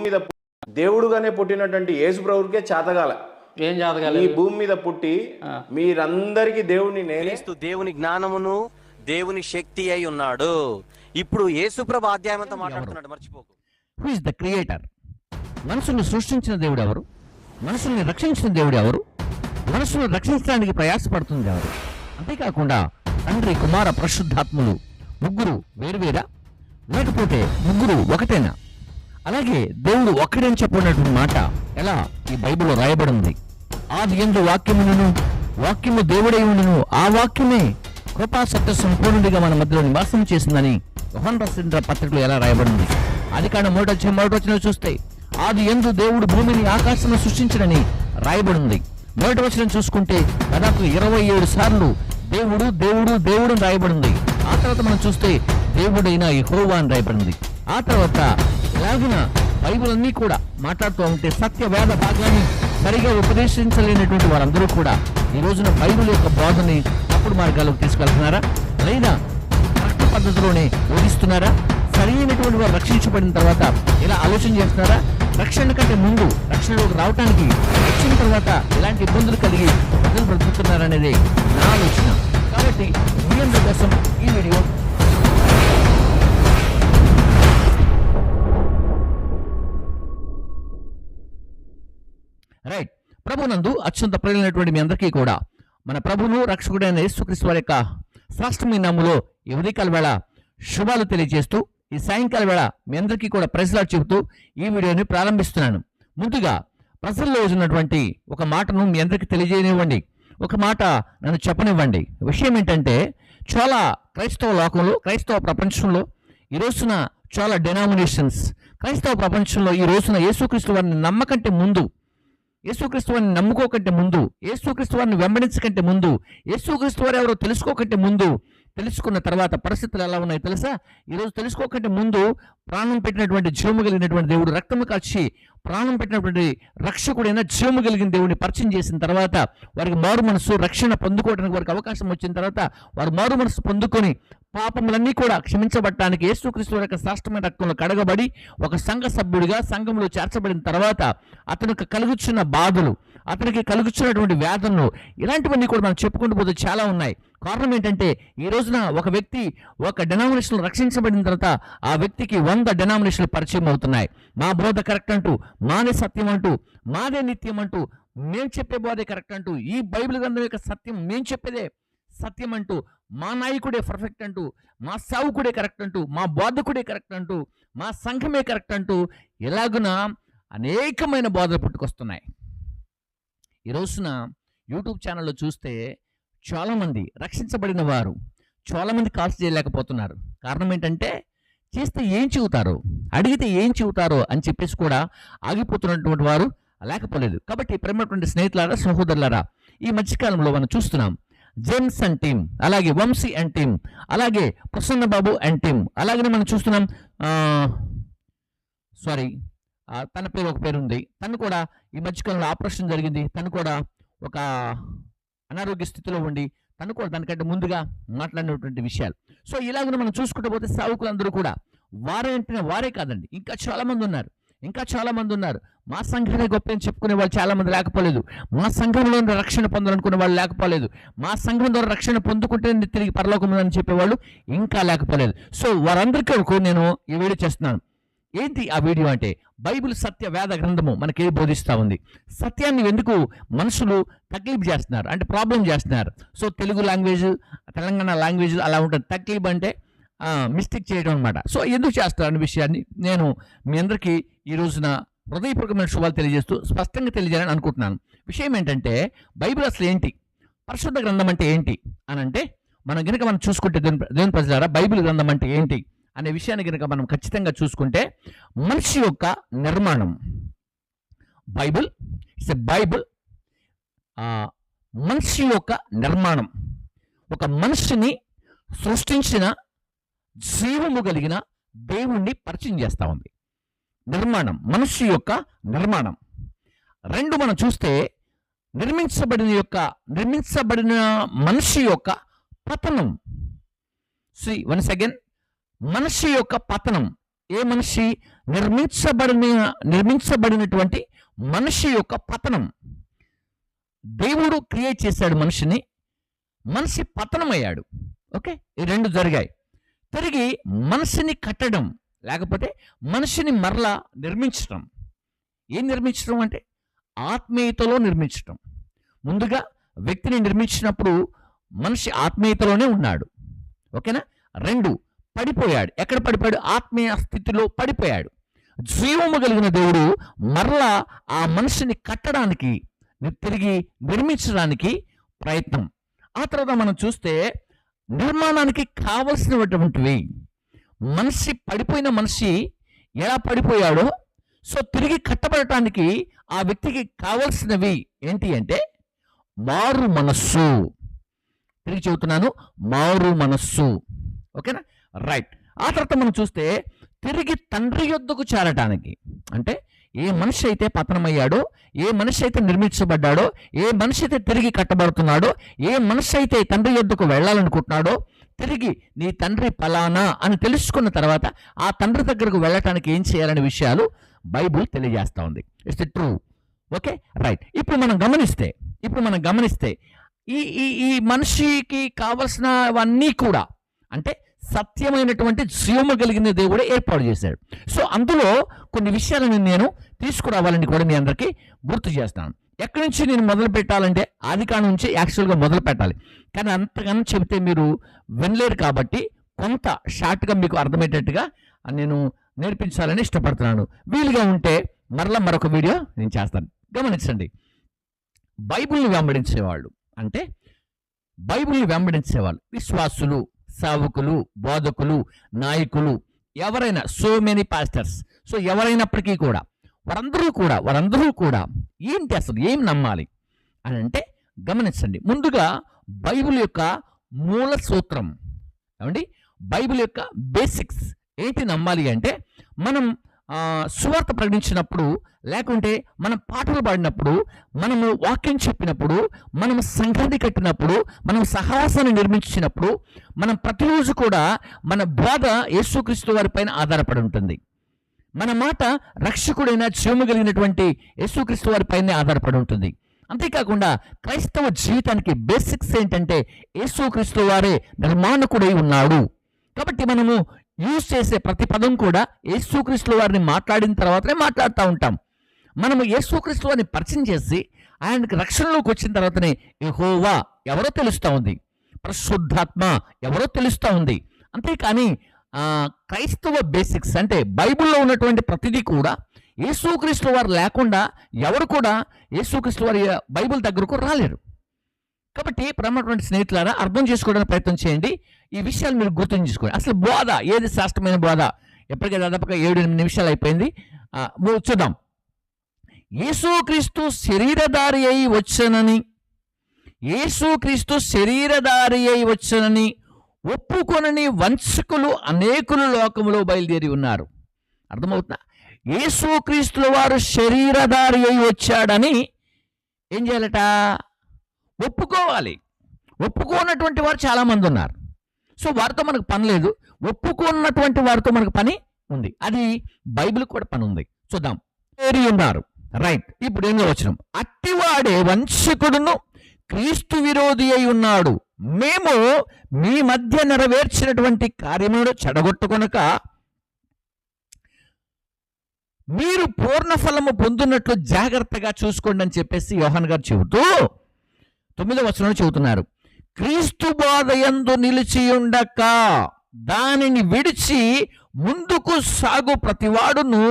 మీద దేవుడుగానే పుట్టినటువంటి యేసు ప్రభువుకే చేతగాల. ఏం చేతగాలి? ఈ భూమి మీద పుట్టి మీరందరికీ దేవుని క్రీస్తు దేవుని జ్ఞానమును దేవుని శక్తి అయి ఉన్నాడు. ఇప్పుడు యేసుప్రభు అధ్యాయంతో మాట్లాడుతున్నాడు, మర్చిపోకు. Who is the creator? మనసుని సృష్టించిన దేవుడు ఎవరు? మనసుని రక్షించిన దేవుడు ఎవరు? మనసును రక్షించడానికి ప్రయాసపడుతుంది ఎవరు? అంతేకాకుండా తండ్రి, కుమార, పరిశుద్ధాత్ములు ముగ్గురు వేరువేరా, లేకపోతే ముగ్గురు ఒకటేనా? అలాగే దేవుడు ఒక్కడని చెప్పినటువంటి మాట ఎలా ఈ బైబిల్లో రాయబడి ఉంది? ఆది యందు వాక్యమును, వాక్యము దేవుడై ఉండును, ఆ వాక్యమే కృపా సత్య సంపూర్ణుడిగా మన మధ్యలో నివాసం చేసిందని యోహాను రాసిన పత్రికలో ఎలా రాయబడింది? ఆదికాండం 1:1 చూస్తే ఆది యందు దేవుడు భూమిని ఆకాశమును సృష్టించడని రాయబడింది. 1వ వచనం చూసుకుంటే దాదాపు 27 సార్లు దేవుడు దేవుడు దేవుడు అని రాయబడింది. ఆ తర్వాత మనం చూస్తే దేవుడైన యెహోవా అని రాయబడింది. ఆ తర్వాత ఇలాగిన బైబిల్ అన్నీ కూడా మాట్లాడుతూ ఉంటే సత్య వేద భాగాన్ని సరిగా ఉపదేశించలేనటువంటి వారందరూ కూడా ఈ రోజున బైబిల్ యొక్క బోధని తప్పుడు మార్గాలకు తీసుకెళ్తున్నారా, లేదా కరెక్ట్ పద్ధతిలోనే బోధిస్తున్నారా? సరైనటువంటి వారు రక్షించబడిన తర్వాత ఇలా ఆలోచన చేస్తున్నారా? రక్షణ కంటే ముందు రక్షణలోకి రావటానికి, వచ్చిన తర్వాత ఎలాంటి ఇబ్బందులు కలిగి ప్రజలు బ్రతుకుతున్నారనేది నా ఆలోచన. కాబట్టి మీ అందరి కోసం ఈ వీడియో. రైట్. ప్రభునందు అత్యంత ప్రియులైనటువంటి మీ అందరికీ కూడా మన ప్రభును రక్షకుడైన యేసుక్రీస్తు వారి యొక్క శ్రేష్టమైన నామములో ఈ ఉదయకాల వేళ శుభాలు తెలియజేస్తూ, ఈ సాయంకాల వేళ మీ అందరికీ కూడా ప్రైజ్ లార్డ్ చెబుతూ ఈ వీడియోని ప్రారంభిస్తున్నాను. ముందుగా ప్రజల్లో ఉన్నటువంటి ఒక మాటను మీ అందరికీ తెలియజేయనివ్వండి, ఒక మాట నన్ను చెప్పనివ్వండి. విషయం ఏంటంటే, చాలా క్రైస్తవ లోకంలో, క్రైస్తవ ప్రపంచంలో ఈ రోజున చాలా డెనామినేషన్స్, క్రైస్తవ ప్రపంచంలో ఈ రోజున యేసుక్రీస్తు వారిని నమ్మకంటే ముందు, యేసుక్రీస్తు వారిని నమ్ముకోకంటే ముందు, యేసుక్రీస్తు వారిని వెంబడించకంటే ముందు, యేసుక్రీస్తు వారు ఎవరో తెలుసుకోకంటే ముందు, తెలుసుకున్న తర్వాత పరిస్థితులు ఎలా ఉన్నాయో తెలుసా? ఈరోజు తెలుసుకోకంటే ముందు ప్రాణం పెట్టినటువంటి జీవము కలిగినటువంటి దేవుడు, రక్తము కాచి ప్రాణం పెట్టినటువంటి రక్షకుడైన జీవము కలిగిన దేవుడిని పరిచయం చేసిన తర్వాత వారికి మారు మనసు, రక్షణ పొందుకోవడానికి వారికి అవకాశం వచ్చిన తర్వాత వారు మారు మనసు పొందుకొని పాపములన్నీ కూడా క్షమించబడటానికి యేసుక్రీస్తు యొక్క శ్రేష్టమైన రక్తంలో కడగబడి ఒక సంఘ సభ్యుడిగా సంఘంలో చేర్చబడిన తర్వాత అతనికి కలుగుచున్న బాధలు, అతనికి కలుగుచున్నటువంటి వేదనలు, ఇలాంటివన్నీ కూడా మనం చెప్పుకుంటూ పోతే చాలా ఉన్నాయి. కారణం ఏంటంటే, ఈ రోజున ఒక వ్యక్తి ఒక డెనామినేషన్ రక్షించబడిన తర్వాత ఆ వ్యక్తికి 100 డెనామినేషన్లు పరిచయం అవుతున్నాయి. మా బోధ కరెక్ట్ అంటూ, మాదే సత్యం అంటూ, మాదే నిత్యం అంటూ, మేము చెప్పే బోధే కరెక్ట్ అంటూ, ఈ బైబిల్ గ్రంథం యొక్క సత్యం మేము చెప్పేదే సత్యం అంటూ, మా నాయకుడే పర్ఫెక్ట్ అంటూ, మా సేవకుడే కరెక్ట్ అంటూ, మా బోధకుడే కరెక్ట్ అంటూ, మా సంఘమే కరెక్ట్ అంటూ, ఇలాగున అనేకమైన బోధలు పుట్టుకొస్తున్నాయి. ఈ రోజున యూట్యూబ్ ఛానల్లో చూస్తే చాలామంది రక్షించబడిన వారు చాలామంది కాల్స్ చేయలేకపోతున్నారు. కారణం ఏంటంటే, చేస్తే ఏం చెబుతారో, అడిగితే ఏం చెబుతారో అని చెప్పేసి కూడా ఆగిపోతున్నటువంటి వారు లేకపోలేదు. కాబట్టి ప్రేమటువంటి స్నేహితులారా, సహోదరులారా, ఈ మధ్యకాలంలో మనం చూస్తున్నాం జేమ్స్ అండ్ టీమ్, అలాగే వంశీ అండ్ టీమ్, అలాగే ప్రసన్న బాబు అండ్ టీమ్, అలాగే మనం చూస్తున్నాం తన పేరు ఒక పేరు ఉంది, తను కూడా ఈ మధ్యకాలంలో ఆపరేషన్ జరిగింది, తను కూడా ఒక అనారోగ్య స్థితిలో ఉండి తను కూడా దానికంటే ముందుగా మాట్లాడినటువంటి విషయాలు. సో ఇలాగ మనం చూసుకుంటూ పోతే సేవకులందరూ కూడా వారే కాదండి, ఇంకా చాలా మంది ఉన్నారు. మా సంఘాన్ని గొప్ప అని చెప్పుకునే వాళ్ళు చాలా మంది లేకపోలేదు, మా సంఘంలో రక్షణ పొందాలనుకునే వాళ్ళు లేకపోలేదు, మా సంఘం ద్వారా రక్షణ పొందుకుంటే తిరిగి పరలోకం అని చెప్పేవాళ్ళు ఇంకా లేకపోలేదు. సో వారందరికీ నేను ఈ వీడియో చేస్తున్నాను. ఏంటి ఆ వీడియో అంటే, బైబిల్ సత్య వేద గ్రంథము మనకి బోధిస్తూ ఉంది. సత్యాన్ని ఎందుకు మనుషులు తక్లీఫ్ చేస్తున్నారు అంటే ప్రాబ్లం చేస్తున్నారు. So Telugu language, Telangana language అలా ఉంటుంది. తక్లీఫ్ అంటే మిస్టేక్ చేయడం అనమాట. సో ఎందుకు చేస్తారు అనే విషయాన్ని నేను మీ అందరికీ ఈ రోజున హృదయపూర్వకమైన శుభాలు తెలియజేస్తూ స్పష్టంగా తెలియజేయాలని అనుకుంటున్నాను. విషయం ఏంటంటే, బైబిల్ అసలు ఏంటి, పరిశుద్ధ గ్రంథం అంటే ఏంటి అని అంటే, మనం చూసుకుంటే దేవుని ప్రజలారా, బైబిల్ గ్రంథం అంటే ఏంటి అనే విషయాన్ని కనుక మనం ఖచ్చితంగా చూసుకుంటే, మనిషి యొక్క నిర్మాణం, బైబిల్ ఇట్స్ ఎ బైబిల్, మనిషి యొక్క నిర్మాణం, ఒక మనిషిని సృష్టించిన జీవము కలిగిన దేవుణ్ణి పరిచయం చేస్తూ ఉంది. నిర్మాణం, మనిషి యొక్క నిర్మాణం. రెండు మనం చూస్తే నిర్మించబడిన మనిషి యొక్క పతనం. వన్స్ అగైన్, మనిషి యొక్క పతనం. ఏ మనిషి నిర్మించబడినటువంటి మనిషి యొక్క పతనం. దేవుడు క్రియేట్ చేశాడు మనిషిని, మనిషి పతనమయ్యాడు. ఓకే, ఈ రెండు జరిగాయి. తిరిగి మనిషిని కట్టడం, లేకపోతే మనిషిని మరలా నిర్మించడం. ఏం నిర్మించడం అంటే ఆత్మీయతలో నిర్మించడం. ముందుగా వ్యక్తిని నిర్మించినప్పుడు మనిషి ఆత్మీయతలోనే ఉన్నాడు. ఓకేనా. రెండు, పడిపోయాడు. ఎక్కడ పడిపోయాడు? ఆత్మీయ స్థితిలో పడిపోయాడు. జీవము కలిగిన దేవుడు మరలా ఆ మనిషిని కట్టడానికి, తిరిగి నిర్మించడానికి ప్రయత్నం. ఆ తర్వాత మనం చూస్తే నిర్మాణానికి కావలసినటువంటివి, మనిషి పడిపోయిన మనిషి ఎలా పడిపోయాడో, సో తిరిగి కట్టబడటానికి ఆ వ్యక్తికి కావలసినవి ఏంటి అంటే మారు మనస్సు. తిరిగి చెబుతున్నాను, మారు మనస్సు. ఓకేనా, రైట్. ఆ తర్వాత మనం చూస్తే తిరిగి తండ్రి యొద్దకు చేరటానికి, అంటే ఏ మనిషి అయితే పతనమయ్యాడో, ఏ మనిషి అయితే నిర్మించబడ్డాడో, ఏ మనిషి అయితే తిరిగి కట్టబడుతున్నాడో, ఏ మనిషి అయితే తండ్రి యొద్దకు వెళ్ళాలనుకుంటున్నాడో, తిరిగి నీ తండ్రి ఫలానా అని తెలుసుకున్న తర్వాత ఆ తండ్రి దగ్గరకు వెళ్ళటానికి ఏం చేయాలనే విషయాలు బైబుల్ తెలియజేస్తూ ఉంది. It's true. Okay, right. ఇప్పుడు మనం గమనిస్తే ఈ ఈ ఈ మనిషికి కావలసినవన్నీ కూడా, అంటే సత్యమైనటువంటి జీవము కలిగిన దేవుడే ఏర్పాటు చేశాడు. సో అందులో కొన్ని విషయాలను నేను తీసుకురావాలని కూడా మీ అందరికీ గుర్తు చేస్తాను. ఎక్కడి నుంచి నేను మొదలు పెట్టాలంటే ఆదికాండం నుంచి యాక్చువల్గా మొదలు పెట్టాలి, కానీ అంతగానో చెబితే మీరు వినలేరు. కాబట్టి కొంత షార్ట్గా మీకు అర్థమయ్యేటట్టుగా నేను నేర్పించాలని ఇష్టపడుతున్నాను. వీలుగా ఉంటే మరొక వీడియో నేను చేస్తాను. గమనించండి, బైబిల్ని వెంబడించేవాళ్ళు, అంటే బైబిల్ని వెంబడించేవాళ్ళు విశ్వాసులు, సేవకులు, బోధకులు, నాయకులు, ఎవరైనా, సో మెనీ పాస్టర్స్, సో ఎవరైనప్పటికీ కూడా వారందరూ కూడా ఏంటి, అసలు ఏం నమ్మాలి అని అంటే గమనించండి. ముందుగా బైబిల్ యొక్క మూల సూత్రం ఏమండి, బైబిల్ యొక్క బేసిక్స్ ఏంటి నమ్మాలి అంటే, మనం సువార్త ప్రకటించినప్పుడు, లేకుంటే మనం పాటలు పాడినప్పుడు, మనము వాక్యం చెప్పినప్పుడు, మనం సంఘాన్ని కట్టినప్పుడు, మనం సహవాసాన్ని నిర్మించినప్పుడు, మనం ప్రతిరోజు కూడా మన బోధ యేసుక్రీస్తు వారి పైన ఆధారపడి ఉంటుంది. మన మాట రక్షకుడైన జీవము కలిగినటువంటి యేసుక్రీస్తు వారి పైన ఆధారపడి ఉంటుంది. అంతేకాకుండా క్రైస్తవ జీవితానికి బేసిక్స్ ఏంటంటే యేసుక్రీస్తు వారే నిర్మాణకుడై ఉన్నాడు. కాబట్టి మనము యూజ్ చేసే ప్రతి పదం కూడా యేసుక్రీస్తు వారిని మాట్లాడిన తర్వాతనే మాట్లాడుతూ ఉంటాం. మనము యేసుక్రీస్తు వారిని పరిచయం చేసి ఆయనకి రక్షణలోకి వచ్చిన తర్వాతనే యెహోవా ఎవరో తెలుస్తూ ఉంది, పరిశుద్ధాత్మ ఎవరో తెలుస్తూ ఉంది. అంతేకాని క్రైస్తవ బేసిక్స్ అంటే బైబిల్లో ఉన్నటువంటి ప్రతిదీ కూడా యేసుక్రీస్తు వారు లేకుండా ఎవరు కూడా యేసుక్రీస్తు వారి బైబిల్ దగ్గరకు రాలేరు. కాబట్టి ప్రేమటువంటి స్నేహితులారా, అర్థం చేసుకోవడానికి ప్రయత్నం చేయండి. ఈ విషయాలు మీరు గుర్తు చేసుకోండి. అసలు బోధ ఏది శ్రేష్టమైన బోధ? ఎప్పటికీ దాదాపుగా 7-8 నిమిషాలు అయిపోయింది. చూద్దాం. యేసుక్రీస్తు శరీరధారి అయి వచ్చనని ఒప్పుకొనని వంచకులు అనేకులు లోకములో బయలుదేరి ఉన్నారు. అర్థమవుతుందా? యేసుక్రీస్తుల వారు శరీరధారి అయి వచ్చాడని ఏం చేయాలట? ఒప్పుకోవాలి. ఒప్పుకోనటువంటి వారు చాలామంది ఉన్నారు. సో వారితో మనకు పని లేదు. ఒప్పుకున్నటువంటి వారితో మనకు పని ఉంది. అది బైబిల్ కూడా పని ఉంది. చూద్దాం. ఉన్నారు, రైట్. ఇప్పుడు ఏం వచనం? అట్టివాడే వంచకుడును క్రీస్తు విరోధి అయి ఉన్నాడు. మేము మీ మధ్య నెరవేర్చినటువంటి కార్యములను చెడగొట్టుకొనక మీరు పూర్ణ ఫలము పొందున్నట్లు జాగ్రత్తగా చూసుకోండి అని చెప్పేసి యోహాన్ గారు చెబుతూ 9వ వచనంలో చెబుతున్నారు. క్రీస్తు బోధయందు నిలిచియుండక దానిని విడిచి ముందుకు సాగు ప్రతివాడును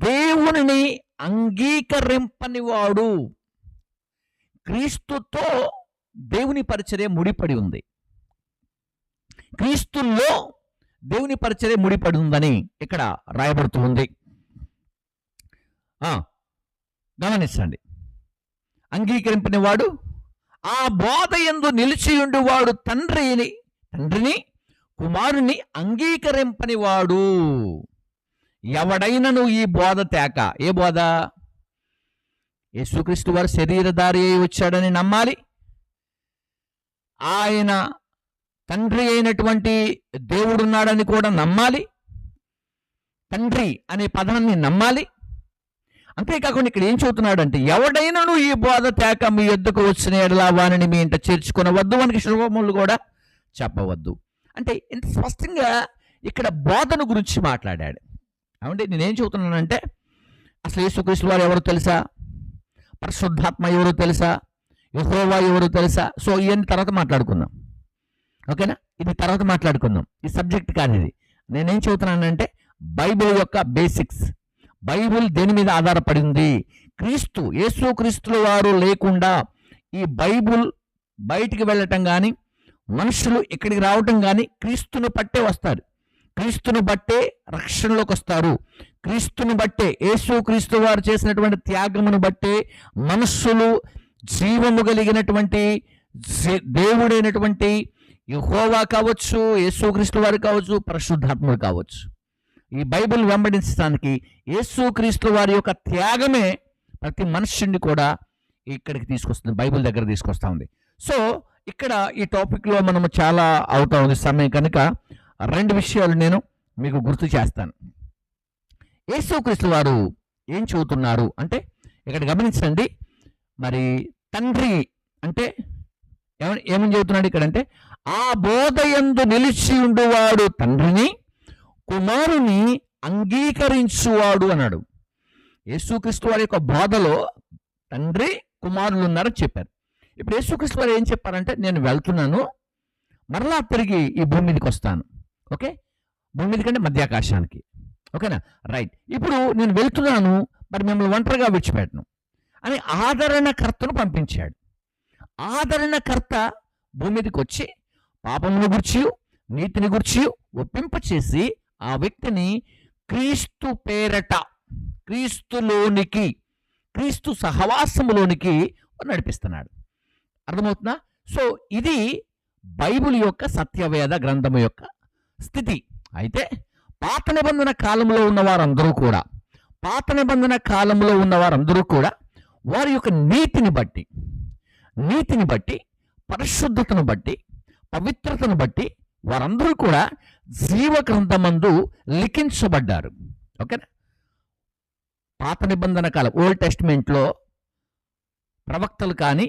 దేవునిని అంగీకరింపనివాడు. క్రీస్తుతో దేవుని పరిచర్య ముడిపడి ఉంది. క్రీస్తుల్లో దేవుని పరిచర్య ముడిపడి ఉందని ఇక్కడ రాయబడుతూ ఉంది. గమనించండి. అంగీకరింపనివాడు, ఆ బోధ యందు నిలిచియుండువాడు తండ్రిని కుమారుని అంగీకరింపనివాడు. ఎవడైనను ఈ బోధ తేక, ఏ బోధ? యేసుక్రీస్తు వారు శరీరధారి అయి వచ్చాడని నమ్మాలి. ఆయన తండ్రి అయినటువంటి దేవుడున్నాడని కూడా నమ్మాలి. తండ్రి అనే పదాన్ని నమ్మాలి. అంతేకాకుండా ఇక్కడ ఏం చెబుతున్నాడు అంటే, ఎవడైనాను ఈ బోధ తేక మీ యొద్దకు వచ్చిన ఎడల వానిని మీ ఇంట చేర్చుకునవద్దు, మనకి శుభములు కూడా చెప్పవద్దు. అంటే ఇంత స్పష్టంగా ఇక్కడ బోధన గురించి మాట్లాడాడు. అవునండి, నేనేం చెబుతున్నానంటే, అసలు యేసుక్రీస్తు వారు ఎవరో తెలుసా, పరిశుద్ధాత్మ ఎవరో తెలుసా, యెహోవా ఎవరో తెలుసా? సో ఇవన్నీ తర్వాత మాట్లాడుకుందాం, ఓకేనా? ఇది తర్వాత మాట్లాడుకుందాం, ఈ సబ్జెక్ట్ కాదు ఇది. నేనేం చెబుతున్నానంటే బైబిల్ యొక్క బేసిక్స్. బైబిల్ దేని మీద ఆధారపడింది? క్రీస్తు, యేసుక్రీస్తుల వారు లేకుండా ఈ బైబిల్ బయటికి వెళ్ళటం కానీ, మనుషులు ఇక్కడికి రావటం కానీ క్రీస్తును బట్టే వస్తారు. క్రీస్తును బట్టే రక్షణలోకి వస్తారు. క్రీస్తుని బట్టే, యేసుక్రీస్తు వారు చేసినటువంటి త్యాగమును బట్టే మనుషులు జీవము కలిగినటువంటి దేవుడైనటువంటి యెహోవా కావచ్చు, యేసుక్రీస్తు వారు కావచ్చు, పరిశుద్ధాత్ముడు కావచ్చు, ఈ బైబిల్ వెంబడించడానికి యేసుక్రీస్తు వారి యొక్క త్యాగమే ప్రతి మనుష్యుడిని కూడా ఇక్కడికి తీసుకొస్తుంది, బైబిల్ దగ్గర తీసుకొస్తా ఉంది. సో ఇక్కడ ఈ టాపిక్లో మనము చాలా అవుతా ఉంది సమయం కనుక 2 విషయాలు నేను మీకు గుర్తు చేస్తాను. యేసుక్రీస్తు వారు ఏం చెబుతున్నారు అంటే, ఇక్కడ గమనించండి. మరి తండ్రి అంటే ఏమని చెబుతున్నాడు ఇక్కడ అంటే, ఆ బోధయందు నిలిచి ఉండువాడు తండ్రిని, కుమారుని అంగీకరించువాడు అన్నాడు. యేసుక్రీస్తు వారి యొక్క బోధలో తండ్రి కుమారులు ఉన్నారని చెప్పారు. ఇప్పుడు యేసుక్రీస్తు వారు ఏం చెప్పారంటే, నేను వెళ్తున్నాను, మరలా తిరిగి ఈ భూమి మీదకి వస్తాను. ఓకే, భూమి మీద కంటే మధ్యాకాశానికి, ఓకేనా? రైట్. ఇప్పుడు నేను వెళ్తున్నాను, మరి మిమ్మల్ని ఒంటరిగా విడిచిపెట్టను అని ఆదరణకర్తను పంపించాడు. ఆదరణకర్త భూమి మీదకి వచ్చి పాపమును గురించి, నీతిని గురించి ఒప్పింపచేసి ఆ వ్యక్తిని క్రీస్తు పేరట, క్రీస్తులోనికి, క్రీస్తు సహవాసములోనికి నడిపిస్తున్నాడు. అర్థమవుతుందా? సో ఇది బైబిల్ యొక్క సత్యవేద గ్రంథము యొక్క స్థితి. అయితే పాత నిబంధన కాలంలో ఉన్న వారందరూ కూడా, పాత నిబంధన కాలంలో ఉన్న వారందరూ కూడా వారి యొక్క నీతిని బట్టి, పరిశుద్ధతను బట్టి, పవిత్రతను బట్టి వారందరూ కూడా జీవ గ్రంథమందు లిఖించబడ్డారు. ఓకేనా? పాత నిబంధన కాలం, ఓల్డ్ టెస్టిమెంట్లో ప్రవక్తలు కానీ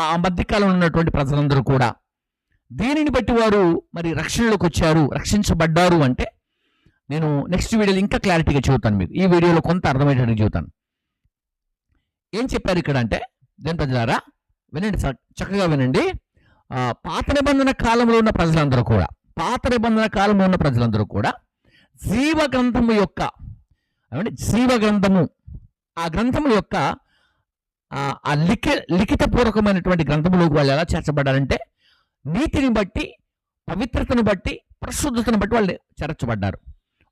ఆ మధ్యకాలంలో ఉన్నటువంటి ప్రజలందరూ కూడా దీనిని బట్టి వారు మరి రక్షణలోకి వచ్చారు, రక్షించబడ్డారు. అంటే నేను నెక్స్ట్ వీడియోలో ఇంకా క్లారిటీగా చెబుతాను, మీకు ఈ వీడియోలో కొంత అర్థమయ్యేటట్టు చెబుతాను. ఏం చెప్పారు ఇక్కడ అంటే, దేని ప్రజలారా వినండి, చక్కగా వినండి. పాత నిబంధన కాలంలో ఉన్న ప్రజలందరూ కూడా, పాత నిబంధన కాలంలో ఉన్న ప్రజలందరూ కూడా జీవ గ్రంథము యొక్క, జీవ గ్రంథము, ఆ గ్రంథము యొక్క ఆ లిఖితపూర్వకమైనటువంటి గ్రంథములోకి వాళ్ళు ఎలా చేర్చబడ్డారంటే, నీతిని బట్టి, పవిత్రతను బట్టి, పరిశుద్ధతను బట్టి వాళ్ళు చేర్చబడ్డారు.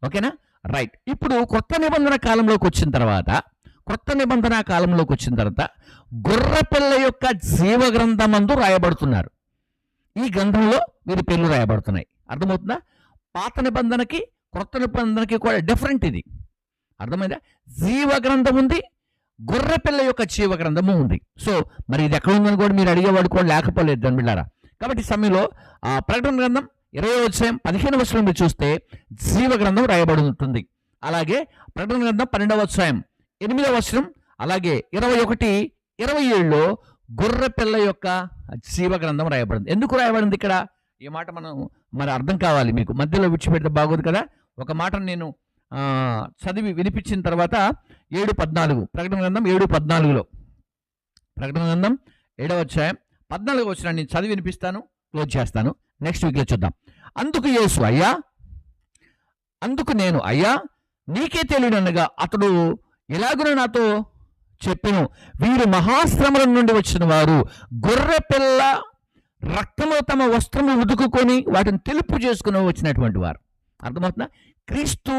ఓకేనా? రైట్. ఇప్పుడు కొత్త నిబంధన కాలంలోకి వచ్చిన తర్వాత, గొర్రెపిల్ల యొక్క జీవ గ్రంథమందు రాయబడుతున్నారు. ఈ గ్రంథంలో వీరి పేర్లు రాయబడుతున్నాయి. అర్థమవుతుందా? పాత నిబంధనకి కొత్త నిబంధనకి కూడా డిఫరెంట్ ఇది. అర్థమైందా? జీవ గ్రంథం ఉంది, గొర్రెపిల్ల యొక్క జీవ గ్రంథము ఉంది. సో మరి ఇది ఎక్కడ ఉందని కూడా మీరు అడిగేవాడు కూడా లేకపోలేదు దాని బిళ్ళారా. కాబట్టి ఈ సమయంలో ప్రకటన గ్రంథం 20వ అధ్యాయం 15వ వచనంలో చూస్తే జీవ గ్రంథం రాయబడి ఉంటుంది. అలాగే ప్రకటన గ్రంథం 12వ అధ్యాయం 8వ వచనం, అలాగే 21, 27లో గొర్రెపిల్ల యొక్క జీవ గ్రంథం రాయబడింది. ఎందుకు రాయబడింది ఇక్కడ? ఈ మాట మనం మరి అర్థం కావాలి. మీకు మధ్యలో విడిచిపెడితే బాగోదు కదా. ఒక మాటను నేను చదివి వినిపించిన తర్వాత 7:14, ప్రకటన గ్రంథం 7:14లో, ప్రకటన గ్రంథం 7వ అధ్యాయం 14వ వచనాన్ని నేను చదివి వినిపిస్తాను, క్లోజ్ చేస్తాను. నెక్స్ట్ వీక్లో చూద్దాం. అందుకు యేసు, అయ్యా, అందుకు నేను, అయ్యా నీకే తెలియనగా అతడు ఎలాగున నాతో చెప్పెను, వీరు మహాశ్రమల నుండి వచ్చిన వారు, గొర్రెపిల్ల రక్తము తమ వస్త్రము ఉదుకుకొని వాటిని తెలుపు చేసుకుని వచ్చినటువంటి వారు. అర్థమవుతుందా? క్రీస్తు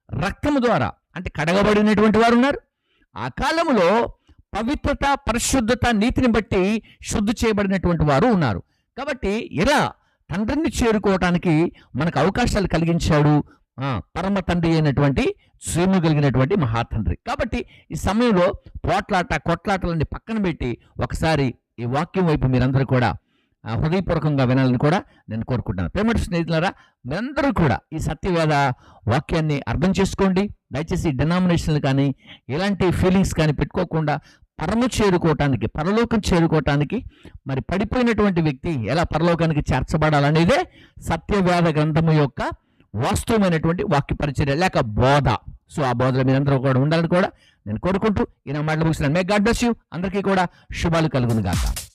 రక్తము ద్వారా అంటే కడగబడినటువంటి వారు ఉన్నారు. ఆ కాలంలో పవిత్రత, పరిశుద్ధత, నీతిని బట్టి శుద్ధి చేయబడినటువంటి వారు ఉన్నారు. కాబట్టి ఇలా తండ్రిని చేరుకోవటానికి మనకు అవకాశాలు కలిగించాడు పరమ తండ్రి అయినటువంటి, శ్రీము కలిగినటువంటి మహాతండ్రి. కాబట్టి ఈ సమయంలో కొట్లాటలన్నీ పక్కన పెట్టి ఒకసారి ఈ వాక్యం వైపు మీరందరూ కూడా హృదయపూర్వకంగా వినాలని కూడా నేను కోరుకుంటున్నాను. ప్రేమ స్నేహితులారా, మీరందరూ కూడా ఈ సత్యవేద వాక్యాన్ని అర్థం చేసుకోండి. దయచేసి డినామినేషన్లు కానీ ఇలాంటి ఫీలింగ్స్ కానీ పెట్టుకోకుండా పరలోకం చేరుకోవటానికి మరి పడిపోయినటువంటి వ్యక్తి ఎలా పరలోకానికి చేర్చబడాలనేదే సత్యవేద గ్రంథము యొక్క వాస్తవమైనటువంటి వాక్య పరిచర్య లేక బోధ. సో ఆ బోధలో మీరందరూ కూడా ఉండాలని కూడా నేను కోరుకుంటూ ఈయన మాటలు ముగిస్తున్నాను. May God bless you. అందరికీ కూడా శుభాలు కలుగును గాక.